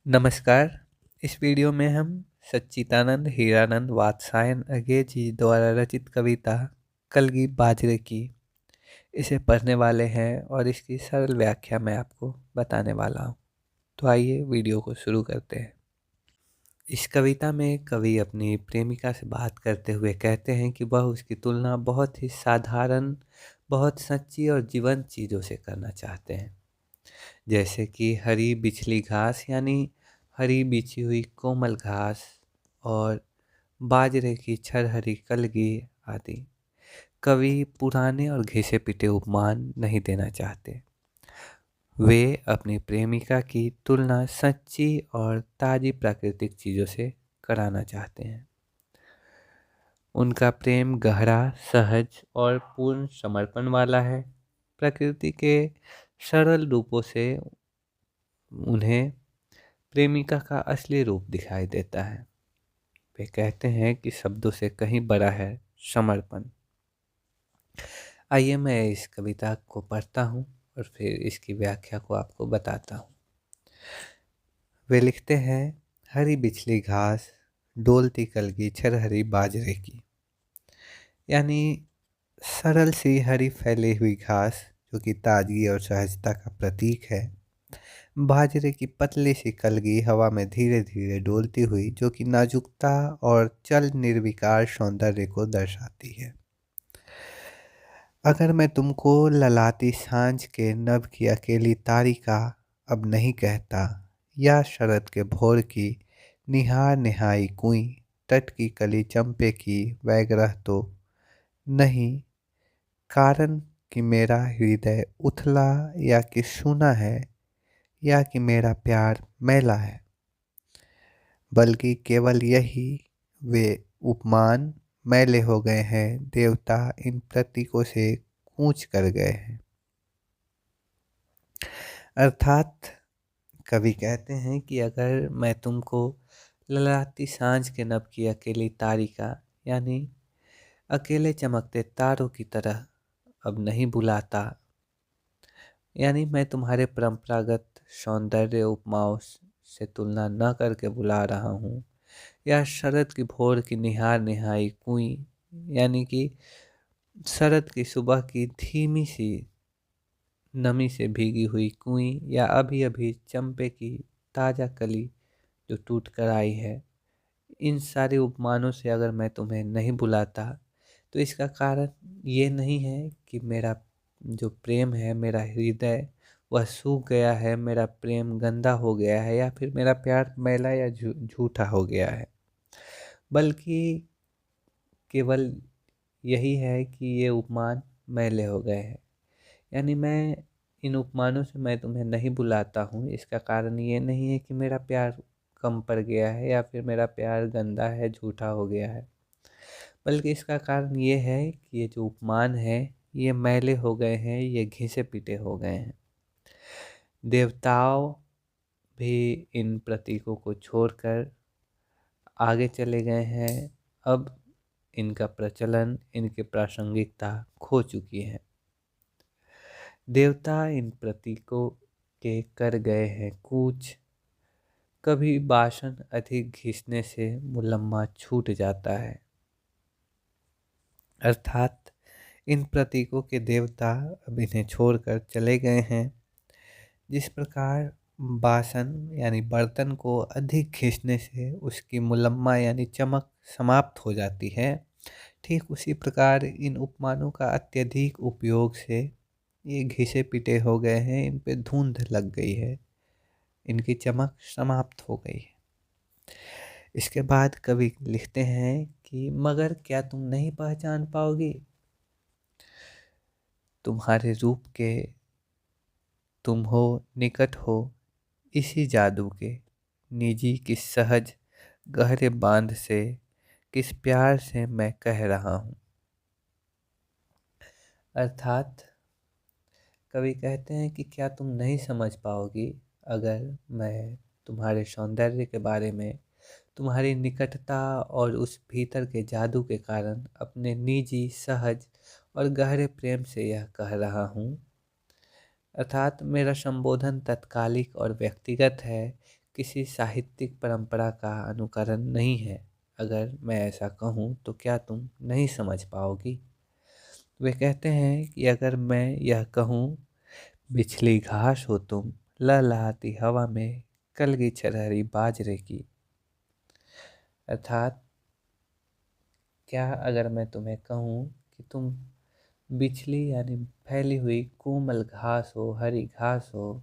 नमस्कार। इस वीडियो में हम सच्चिदानंद हीरानंद वात्स्यायन अगे जी द्वारा रचित कविता कलगी बाजरे की इसे पढ़ने वाले हैं और इसकी सरल व्याख्या मैं आपको बताने वाला हूँ। तो आइए वीडियो को शुरू करते हैं। इस कविता में कवि अपनी प्रेमिका से बात करते हुए कहते हैं कि वह उसकी तुलना बहुत ही साधारण, बहुत सच्ची और जीवंत चीज़ों से करना चाहते हैं, जैसे कि हरी बिछली घास यानी हरी बिछी हुई कोमल घास और बाजरे की छरहरी कलगी आदि। कवि पुराने और घिसे पिटे उपमान नहीं देना चाहते। वे अपनी प्रेमिका की तुलना सच्ची और ताजी प्राकृतिक चीज़ों से कराना चाहते हैं। उनका प्रेम गहरा, सहज और पूर्ण समर्पण वाला है। प्रकृति के सरल रूपों से उन्हें प्रेमिका का असली रूप दिखाई देता है। वे कहते हैं कि शब्दों से कहीं बड़ा है समर्पण। आइए मैं इस कविता को पढ़ता हूँ और फिर इसकी व्याख्या को आपको बताता हूँ। वे लिखते हैं, हरी बिछली घास डोलती कलगी छरहरी बाजरे की, यानी सरल सी हरी फैली हुई घास जो कि ताजगी और सहजता का प्रतीक है। बाजरे की पतली सी कलगी हवा में धीरे धीरे डोलती हुई जो कि नाजुकता और चल निर्विकार सौंदर्य को दर्शाती है। अगर मैं तुमको ललाती सांझ के नभ की अकेली तारिका अब नहीं कहता, या शरद के भोर की निहार निहाई कुई तट की कली चंपे की वैग्रह तो नहीं, कारण कि मेरा हृदय उथला या कि सूना है, या कि मेरा प्यार मैला है, बल्कि केवल यही वे उपमान मैले हो गए हैं। देवता इन प्रतीकों से कूच कर गए हैं। अर्थात कवि कहते हैं कि अगर मैं तुमको ललाती सांझ के नभ की अकेली तारिका यानी अकेले चमकते तारों की तरह अब नहीं बुलाता, यानी मैं तुम्हारे परंपरागत सौंदर्य उपमाओं से तुलना न करके बुला रहा हूँ, या शरद की भोर की निहार निहाई कुई यानी कि शरद की सुबह की धीमी सी नमी से भीगी हुई कुई, या अभी अभी चंपे की ताज़ा कली जो टूट कर आई है, इन सारे उपमानों से अगर मैं तुम्हें नहीं बुलाता तो इसका कारण ये नहीं है कि मेरा जो प्रेम है, मेरा हृदय वह सूख गया है, मेरा प्रेम गंदा हो गया है, या फिर मेरा प्यार मैला या झूठा हो गया है, बल्कि केवल यही है कि ये उपमान मैले हो गए हैं। यानी मैं इन उपमानों से मैं तुम्हें नहीं बुलाता हूँ, इसका कारण ये नहीं है कि मेरा प्यार कम पड़ गया है या फिर मेरा प्यार गंदा है, झूठा हो गया है, बल्कि इसका कारण ये है कि ये जो उपमान है ये मैले हो गए हैं, ये घिसे पिटे हो गए हैं। देवताओं भी इन प्रतीकों को छोड़कर आगे चले गए हैं। अब इनका प्रचलन, इनकी प्रासंगिकता खो चुकी है। देवता इन प्रतीकों के कर गए हैं कूच। कभी बासन अधिक घिसने से मुलम्मा छूट जाता है। अर्थात इन प्रतीकों के देवता अब इन्हें छोड़कर चले गए हैं। जिस प्रकार बासन यानी बर्तन को अधिक खींचने से उसकी मुलम्मा यानी चमक समाप्त हो जाती है, ठीक उसी प्रकार इन उपमानों का अत्यधिक उपयोग से ये घिसे पिटे हो गए हैं, इन पे धुंध लग गई है, इनकी चमक समाप्त हो गई है। इसके बाद कवि लिखते हैं कि मगर क्या तुम नहीं पहचान पाओगी तुम्हारे रूप के, तुम हो निकट हो इसी जादू के, निजी किस सहज गहरे बांध से, किस प्यार से मैं कह रहा हूँ। अर्थात कवि कहते हैं कि क्या तुम नहीं समझ पाओगी अगर मैं तुम्हारे सौंदर्य के बारे में, तुम्हारी निकटता और उस भीतर के जादू के कारण अपने निजी सहज और गहरे प्रेम से यह कह रहा हूँ। अर्थात मेरा संबोधन तत्कालिक और व्यक्तिगत है, किसी साहित्यिक परंपरा का अनुकरण नहीं है। अगर मैं ऐसा कहूँ तो क्या तुम नहीं समझ पाओगी? वे कहते हैं कि अगर मैं यह कहूँ, बिछली घास हो तुम, लहलहाती हवा में, कलगी छरहरी बाजरे की। अर्थात क्या अगर मैं तुम्हें कहूँ कि तुम बिछली यानी फैली हुई कोमल घास हो, हरी घास हो,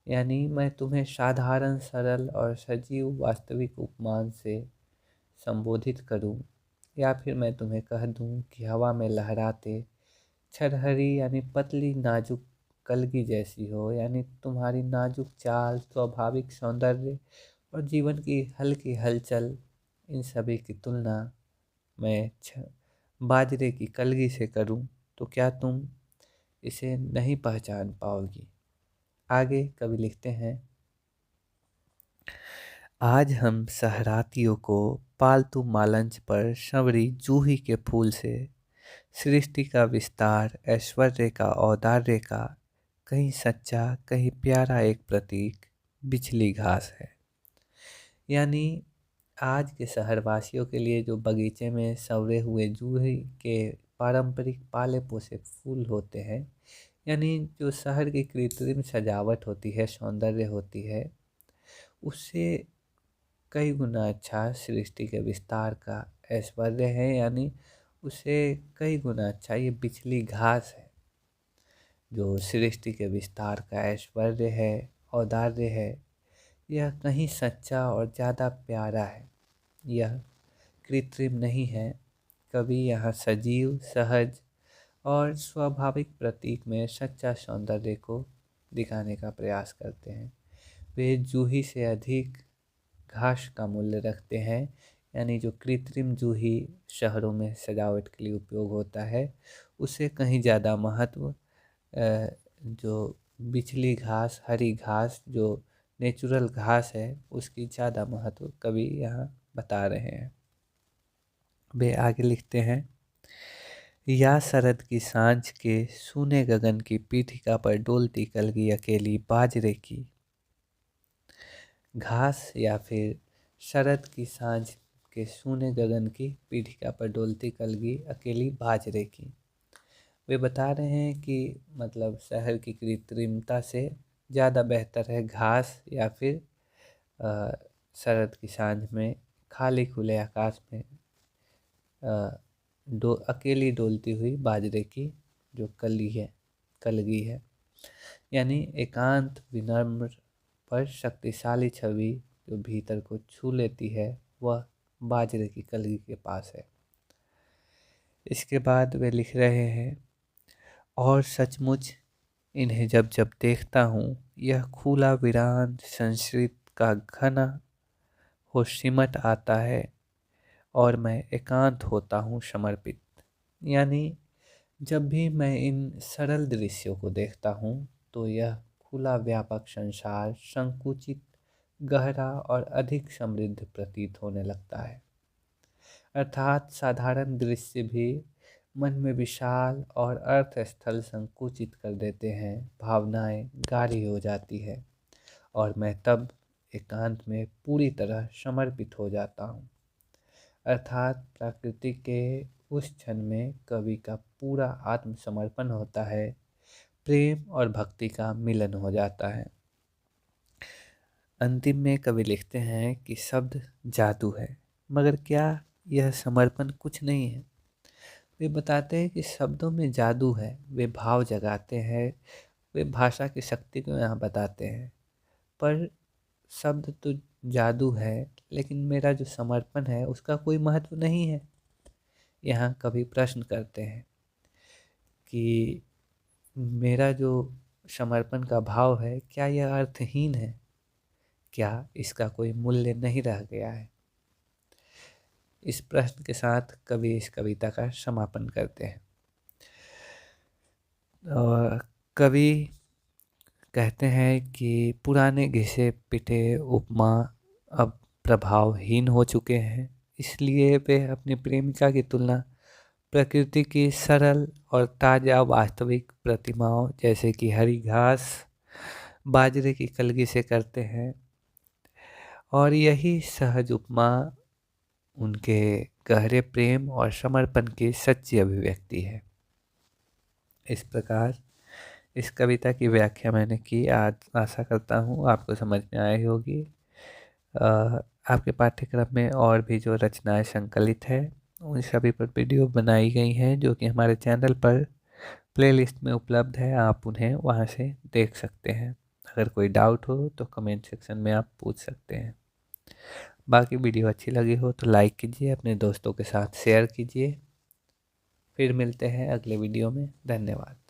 यानी मैं तुम्हें साधारण सरल और सजीव वास्तविक उपमान से संबोधित करूं, या फिर मैं तुम्हें कह दूं कि हवा में लहराते छरहरी यानी पतली नाजुक कलगी जैसी हो, यानी तुम्हारी नाजुक चाल, स्वाभाविक सौंदर्य और जीवन की हल्की हलचल, इन सभी की तुलना मैं बाजरे की कलगी से करूं, तो क्या तुम इसे नहीं पहचान पाओगी? आगे कवि लिखते हैं, आज हम सहरातियों को पालतू मालंच पर संवरी जूही के फूल से सृष्टि का विस्तार, ऐश्वर्य का, औदार्य का, कहीं सच्चा कहीं प्यारा एक प्रतीक बिछली घास है। यानी आज के शहरवासियों के लिए जो बगीचे में संवरे हुए जूही के पारंपरिक पाले पोसे फूल होते हैं, यानी जो शहर की कृत्रिम सजावट होती है, सौंदर्य होती है, उससे कई गुना अच्छा सृष्टि के विस्तार का ऐश्वर्य है। यानी उसे कई गुना अच्छा ये बिछली घास है, जो सृष्टि के विस्तार का ऐश्वर्य है, औदार्य है। यह कहीं सच्चा और ज़्यादा प्यारा है। यह कृत्रिम नहीं है। कवि यहाँ सजीव, सहज और स्वाभाविक प्रतीक में सच्चा सौंदर्य को दिखाने का प्रयास करते हैं। वे जूही से अधिक घास का मूल्य रखते हैं, यानी जो कृत्रिम जूही शहरों में सजावट के लिए उपयोग होता है, उससे कहीं ज़्यादा महत्व जो बिछली घास, हरी घास, जो नेचुरल घास है, उसकी ज़्यादा महत्व कवि यहाँ बता रहे हैं। वे आगे लिखते हैं, या शरद की सांझ के सूने गगन की पीठिका पर डोलती कलगी अकेली बाजरे की। घास या फिर शरद की सांझ के सूने गगन की पीठिका पर डोलती कलगी अकेली बाजरे की। वे बता रहे हैं कि मतलब शहर की कृत्रिमता से ज़्यादा बेहतर है घास या फिर शरद की सांझ में खाली खुले आकाश में अकेली डोलती हुई बाजरे की जो कलगी है। यानी एकांत, विनम्र पर शक्तिशाली छवि जो भीतर को छू लेती है, वह बाजरे की कलगी के पास है। इसके बाद वे लिख रहे हैं, और सचमुच इन्हें जब जब देखता हूँ, यह खुला वीरान संस्कृत का घना हो सिमट आता है और मैं एकांत होता हूँ समर्पित। यानी जब भी मैं इन सरल दृश्यों को देखता हूँ, तो यह खुला व्यापक संसार संकुचित, गहरा और अधिक समृद्ध प्रतीत होने लगता है। अर्थात साधारण दृश्य भी मन में विशाल और अर्थ स्थल संकुचित कर देते हैं, भावनाएं गाढ़ी हो जाती है और मैं तब एकांत में पूरी तरह समर्पित हो जाता हूँ। अर्थात प्रकृति के उस क्षण में कवि का पूरा आत्मसमर्पण होता है, प्रेम और भक्ति का मिलन हो जाता है। अंतिम में कवि लिखते हैं कि शब्द जादू है, मगर क्या यह समर्पण कुछ नहीं है? वे बताते हैं कि शब्दों में जादू है, वे भाव जगाते हैं, वे भाषा की शक्ति को यहाँ बताते हैं। पर शब्द तो जादू है, लेकिन मेरा जो समर्पण है उसका कोई महत्व नहीं है। यहाँ कवि प्रश्न करते हैं कि मेरा जो समर्पण का भाव है, क्या यह अर्थहीन है? क्या इसका कोई मूल्य नहीं रह गया है? इस प्रश्न के साथ कवि इस कविता का समापन करते हैं। और कवि कहते हैं कि पुराने घिसे पिटे उपमा अब प्रभावहीन हो चुके हैं, इसलिए वे अपनी प्रेमिका की तुलना प्रकृति की सरल और ताज़ा वास्तविक प्रतिमाओं जैसे कि हरी घास, बाजरे की कलगी से करते हैं। और यही सहज उपमा उनके गहरे प्रेम और समर्पण की सच्ची अभिव्यक्ति है। इस प्रकार इस कविता की व्याख्या मैंने की। आज आशा करता हूँ आपको समझ में आई होगी। आपके पाठ्यक्रम में और भी जो रचनाएं संकलित है उन सभी पर वीडियो बनाई गई हैं, जो कि हमारे चैनल पर प्लेलिस्ट में उपलब्ध है। आप उन्हें वहां से देख सकते हैं। अगर कोई डाउट हो तो कमेंट सेक्शन में आप पूछ सकते हैं। बाकी वीडियो अच्छी लगी हो तो लाइक कीजिए, अपने दोस्तों के साथ शेयर कीजिए। फिर मिलते हैं अगले वीडियो में। धन्यवाद।